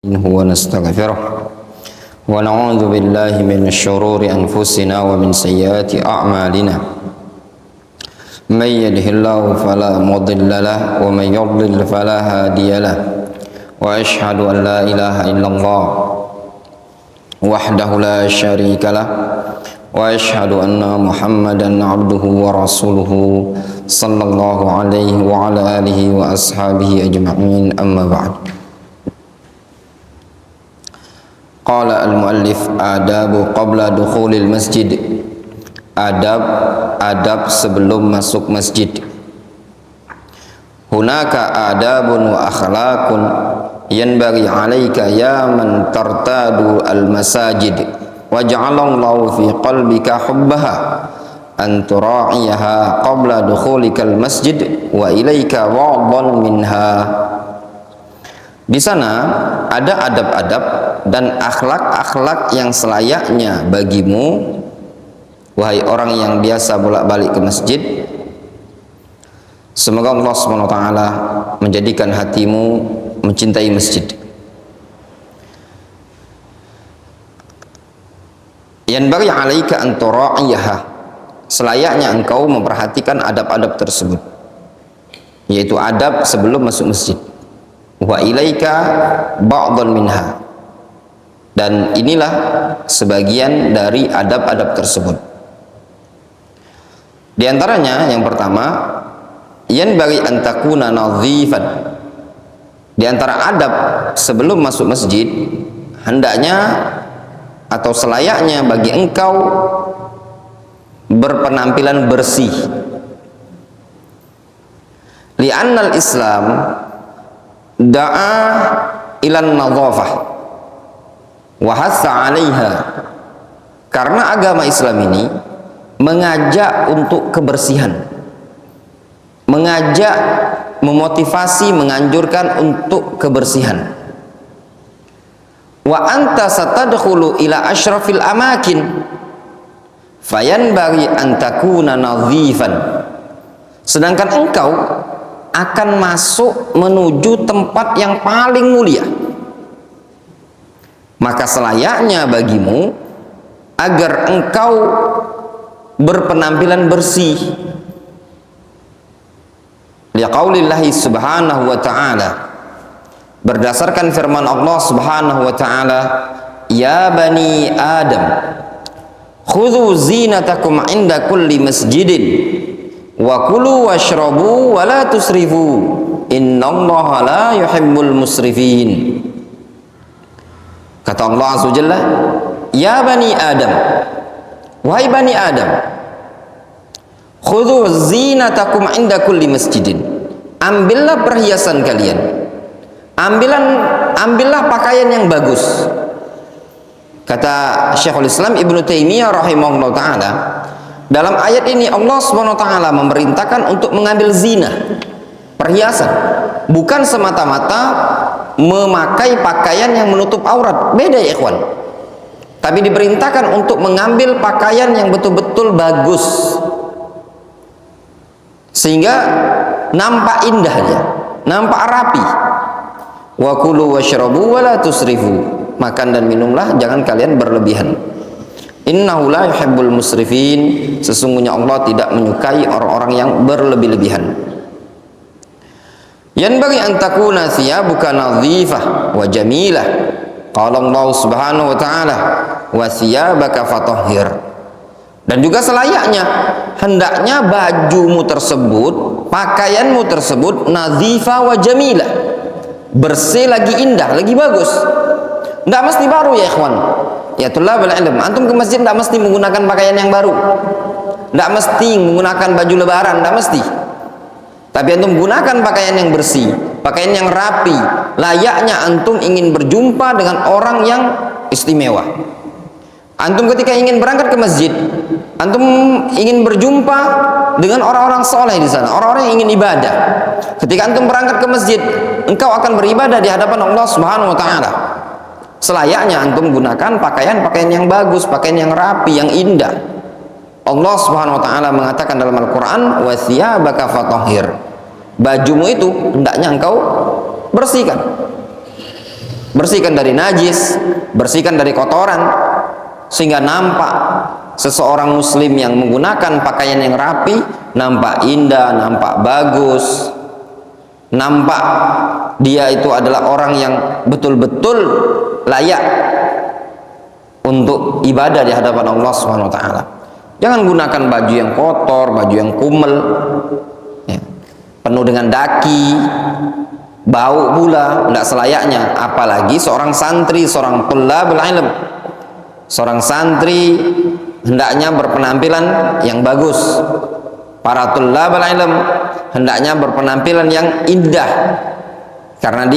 ونستغفره ونعوذ بالله من شرور أنفسنا ومن سيئات أعمالنا من يهده الله فلا مضل له ومن يضلل فلا هادي له وأشهد أن لا إله إلا الله وحده لا شريك له وأشهد أن محمدا عبده ورسوله صلى الله عليه وعلى آله وأصحابه أجمعين أما بعد. Qala al-muallif adabu qabla dukhulil masjid. Adab sebelum masuk masjid. Hunaka adabun wa akhlaqun yanbaghi 'alaika ya man tartadu al-masajid waj'alallahu fi qalbika hubbaha an tura'iyaha qabla dukhulikal masjid wa ilaika wa'dhan minha. Di sana ada adab-adab dan akhlak-akhlak yang selayaknya bagimu, wahai orang yang biasa bolak-balik ke masjid. Semoga Allah SWT menjadikan hatimu mencintai masjid. Yanbaghi 'alaika an tura'iyaha, selayaknya engkau memperhatikan adab-adab tersebut, yaitu adab sebelum masuk masjid. Wa ilaika ba'dhan minha, dan inilah sebagian dari adab-adab tersebut. Di antaranya yang pertama, yanbaghi an takuna nadhifan. Di antara adab sebelum masuk masjid, hendaknya atau selayaknya bagi engkau berpenampilan bersih. Li'annal Islam da'a ilan nadhafah wa hatha 'alaiha, karena agama Islam ini mengajak untuk kebersihan, mengajak, memotivasi, menganjurkan untuk kebersihan. Wa anta satadkhulu ila asyrafil amakin fayanbaghi an takuna nadhifan, sedangkan engkau akan masuk menuju tempat yang paling mulia, maka selayaknya bagimu agar engkau berpenampilan bersih. Liqaulillahi subhanahu wa ta'ala, berdasarkan firman Allah subhanahu wa ta'ala, ya bani Adam khudhu zinatakum inda kulli masjidin wa kulu washrabu wa la tusrifu innallaha la yuhibbul musrifin. Kata Allah azza wajalla, ya bani Adam, wahai bani Adam, khudhu zinatakum inda kulli masjidin, ambillah perhiasan kalian, ambillah pakaian yang bagus. Kata Syekhul Islam Ibnu Taimiyah rahimahullah ta'ala, dalam ayat ini Allah SWT memerintahkan untuk mengambil zina, perhiasan, bukan semata-mata memakai pakaian yang menutup aurat, beda ya ikhwan, tapi diperintahkan untuk mengambil pakaian yang betul-betul bagus sehingga nampak indahnya, nampak rapi. Wa kulu washrabu wa la tusrifu, makan dan minumlah, jangan kalian berlebihan. Innahu la yuhibbul musrifin, sesungguhnya Allah tidak menyukai orang-orang yang berlebih-lebihan. Yanbaghi an takuna thiyabuka nadhifah wa jamilah. Qala Allah subhanahu wa ta'ala, wa thiyabaka fatahhir. Dan juga selayaknya, hendaknya bajumu tersebut, pakaianmu tersebut nadhifah wa jamilah, bersih lagi indah, lagi bagus. Tidak mesti baru ya ikhwan. Ya tulabul ilm, antum ke masjid tidak mesti menggunakan pakaian yang baru, tidak mesti menggunakan baju lebaran, tidak mesti. Tapi antum gunakan pakaian yang bersih, pakaian yang rapi. Layaknya antum ingin berjumpa dengan orang yang istimewa. Antum ketika ingin berangkat ke masjid, antum ingin berjumpa dengan orang-orang soleh di sana, orang-orang yang ingin ibadah. Ketika antum berangkat ke masjid, engkau akan beribadah di hadapan Allah Subhanahu wa ta'ala. Selayaknya antum gunakan pakaian-pakaian yang bagus, pakaian yang rapi, yang indah. Allah Subhanahu wa ta'ala mengatakan dalam Al-Qur'an, wa thiyabaka fatahhir, bajumu itu hendaknya engkau bersihkan. bersihkan dari najis, bersihkan dari kotoran, sehingga nampak seseorang muslim yang menggunakan pakaian yang rapi, nampak indah, nampak bagus, nampak dia itu adalah orang yang betul-betul layak untuk ibadah di hadapan Allah Subhanahu wa taala. Jangan gunakan baju yang kotor, baju yang kumel, ya, penuh dengan daki, bau pula, tidak selayaknya. Apalagi seorang santri, seorang thalabul ilm, seorang santri hendaknya berpenampilan yang bagus. Para thalabul ilm hendaknya berpenampilan yang indah, karena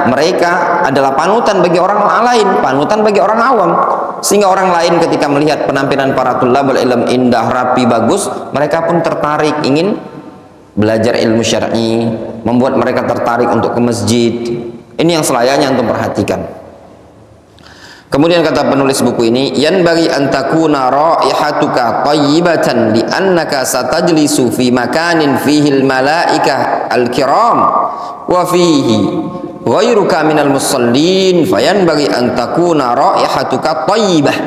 mereka adalah panutan bagi orang lain, panutan bagi orang awam, sehingga orang lain ketika melihat penampilan para thalabul ilm indah, rapi, bagus, mereka pun tertarik ingin belajar ilmu syar'i, membuat mereka tertarik untuk ke masjid. Ini yang selayaknya untuk perhatikan. Kemudian kata penulis buku ini, yanbaghi an takuna raihatuka thayyibatan li annaka satajlisu fi makanin fihi al malaikah al kiram wa fihi ghairuka minal musallin, fayanbaghi an takuna raihatuka thayyibah.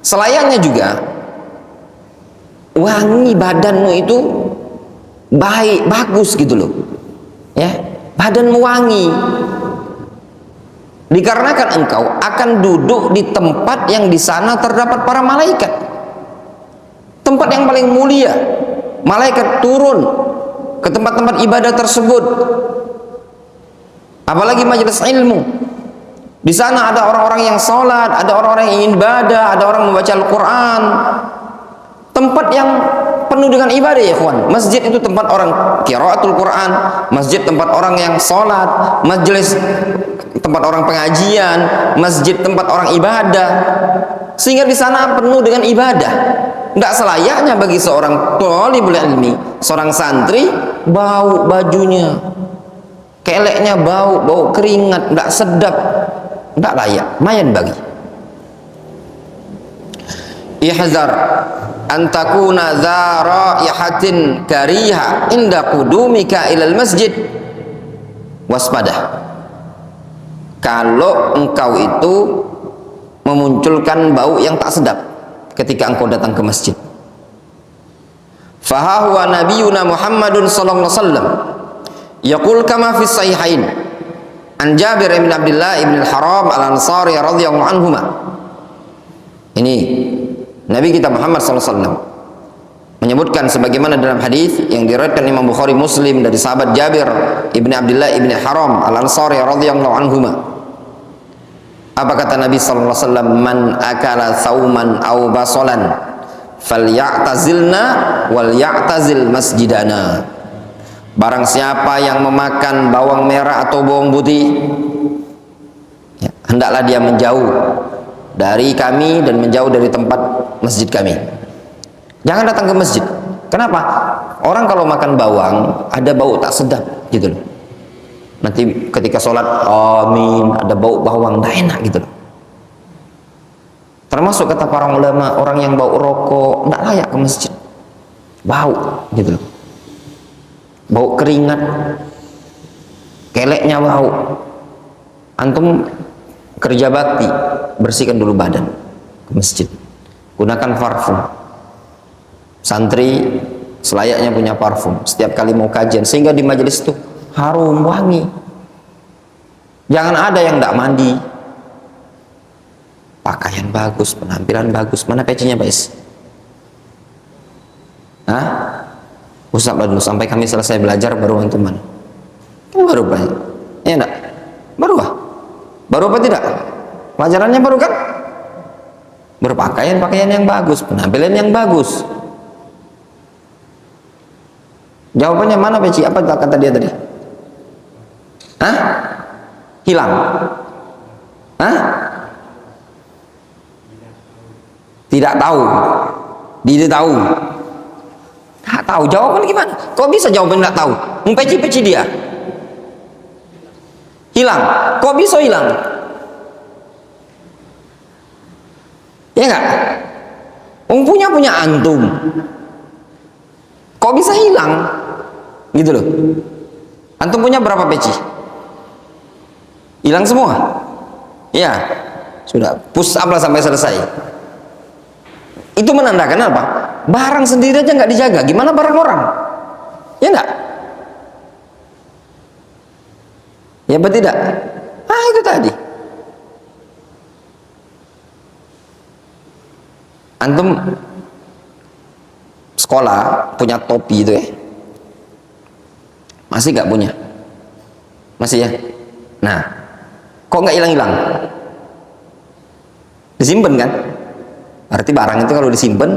Selayaknya juga wangi badanmu itu baik, bagus gitu loh, ya, badanmu wangi, dikarenakan engkau akan duduk di tempat yang di sana terdapat para malaikat, tempat yang paling mulia. Malaikat turun ke tempat-tempat ibadah tersebut, apalagi majelis ilmu. Di sana ada orang-orang yang sholat, ada orang-orang yang ingin ibadah, ada orang membaca Al-Quran, tempat yang penuh dengan ibadah, ya ikhwan. Masjid itu tempat orang qiraatul Quran, masjid tempat orang yang sholat, majelis tempat orang pengajian, masjid tempat orang ibadah, sehingga di sana penuh dengan ibadah. Tidak selayaknya bagi seorang thalibul ilmi, seorang santri, bau bajunya, keleknya bau keringat, tidak sedap, tidak layak, mayan bagi. Ihzar antakuna dha raihatin kariha inda qudumika ilal masjid. Waspada kalau engkau itu memunculkan bau yang tak sedap ketika engkau datang ke masjid. Fa huwa nabiyuna Muhammadun sallallahu alaihi wasallam yaqul kama fi sahihain an Jabir bin Abdullah ibn al-Haram al-Ansari radhiyallahu anhuma. Ini Nabi kita Muhammad SAW menyebutkan sebagaimana dalam hadis yang diriwayatkan Imam Bukhari Muslim dari sahabat Jabir ibn Abdullah ibn Haram al-Ansari radhiyallahu anhuma. Apa kata Nabi SAW? Man akala thauman aw basalan falyatazilna wal ya'tazil masjidana. Barang siapa yang memakan bawang merah atau bawang putih, ya, hendaklah dia menjauh dari kami dan menjauh dari tempat masjid kami. Jangan datang ke masjid. Kenapa? Orang kalau makan bawang ada bau tak sedap gitu loh. Nanti ketika sholat, amin, ada bau bawang, tidak enak gitu loh. Termasuk kata para ulama, orang yang bau rokok tidak layak ke masjid, bau gitu loh, bau keringat, keleknya bau. Antum kerja bakti, bersihkan dulu badan ke masjid, gunakan parfum. Santri selayaknya punya parfum setiap kali mau kajian, sehingga di majelis itu harum, wangi. Jangan ada yang tidak mandi, pakaian bagus, penampilan bagus. Mana pecinya, Pak? Hah? Usaplah dulu sampai kami selesai belajar, baru antum mana? Baru Pak? Ya enggak? Baru ah? Baru apa tidak? Pelajarannya baru kan? Berpakaian pakaian yang bagus, penampilan yang bagus. Jawabannya mana, Peci? Apa kata dia tadi? Hah? Hilang? Hah? Tidak tahu. Tidak tahu. Tak tahu. Jawaban gimana? Kok bisa jawaban tidak tahu? Peci dia. Hilang. Kok bisa hilang? Ya enggak? Punya antum. Kok bisa hilang? Gitu loh. Antum punya berapa peci? hilang semua. Ya, sudah push up lah sampai selesai. Itu menandakan apa? Barang sendiri aja nggak dijaga, gimana barang orang? Ya enggak? Ya apa tidak? Ah, itu tadi. Antum sekolah punya topi itu ya? Masih nggak punya? Masih ya? Nah, kok nggak hilang-hilang? Disimpan kan? Berarti barang itu kalau disimpan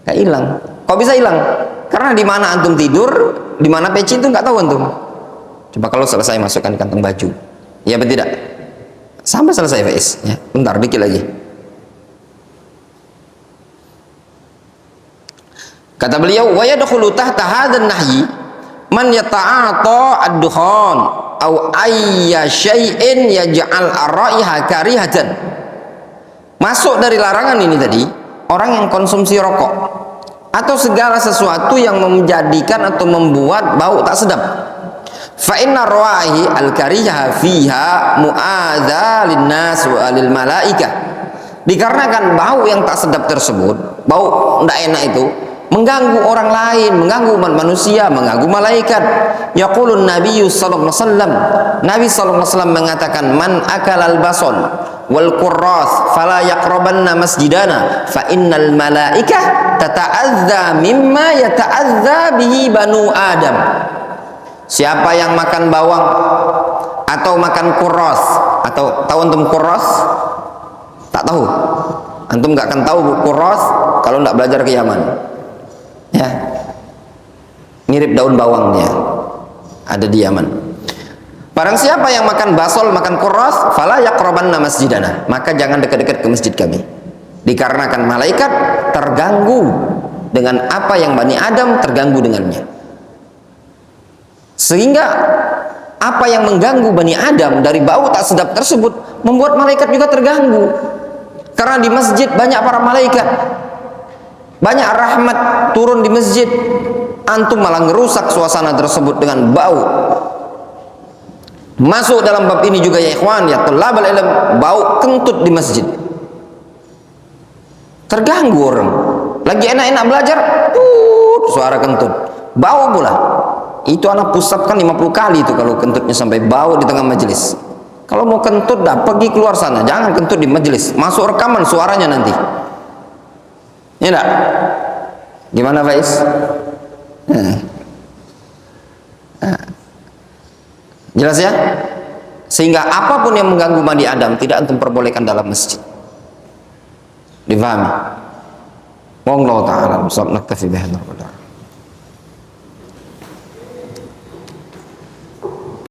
nggak hilang. Kok bisa hilang? Karena di mana antum tidur, di mana peci itu nggak tahu antum. Coba kalau selesai masukkan di kantong baju, ya apa tidak? Sampai selesai Faiz. Ya, bentar dikit lagi. Kata beliau, wa yadkhulu tahta hadzal nahyi man yata'ata ad-dukhan aw ayya syai'in yaj'al ar-raiha karihatan. Masuk dari larangan ini tadi, orang yang konsumsi rokok atau segala sesuatu yang menjadikan atau membuat bau tak sedap. Fa inna rawaihi al-kariha fiha mu'adza lin-nas wa lil malaikah. Dikarenakan bau yang tak sedap tersebut, bau tidak enak itu mengganggu orang lain, mengganggu umat manusia, mengganggu malaikat. Yaqulun Nabi sallallahu alaihi wasallam, Nabi sallallahu alaihi wasallam mengatakan, man akala al-basal wal qurras fala yaqrabanna masjidana fa innal malaikah tata'adza mimma yata'adza bihi banu adam. Siapa yang makan bawang atau makan kurros, atau tahu antum kurros? Tak tahu. Antum nggak akan tahu kurros kalau nggak belajar ke Yaman. Ya, mirip daun bawangnya, ada di Yaman. Barang siapa yang makan basol, makan kurros, fala yaqrabanna masjidana, maka jangan dekat-dekat ke masjid kami. Dikarenakan malaikat terganggu dengan apa yang Bani Adam terganggu dengannya. Sehingga apa yang mengganggu Bani Adam dari bau tak sedap tersebut membuat malaikat juga terganggu. Karena di masjid banyak para malaikat, banyak rahmat turun di masjid, antum malah ngerusak suasana tersebut dengan bau. Masuk dalam bab ini juga ya ikhwan, ya thalabul ilm, bau kentut di masjid. Terganggu orang. Lagi enak-enak belajar, suara kentut. Bau pula. Itu anak pusap kan 50 kali itu kalau kentutnya sampai bau di tengah majelis. Kalau mau kentut dah pergi keluar sana, jangan kentut di majelis. Masuk rekaman suaranya nanti. Ya enggak? Gimana Faiz? Jelas ya? Sehingga apapun yang mengganggu Bani Adam tidak antum perbolehkan dalam masjid. Difahami? Wallahu ta'ala, naktafi bihadzal qadar.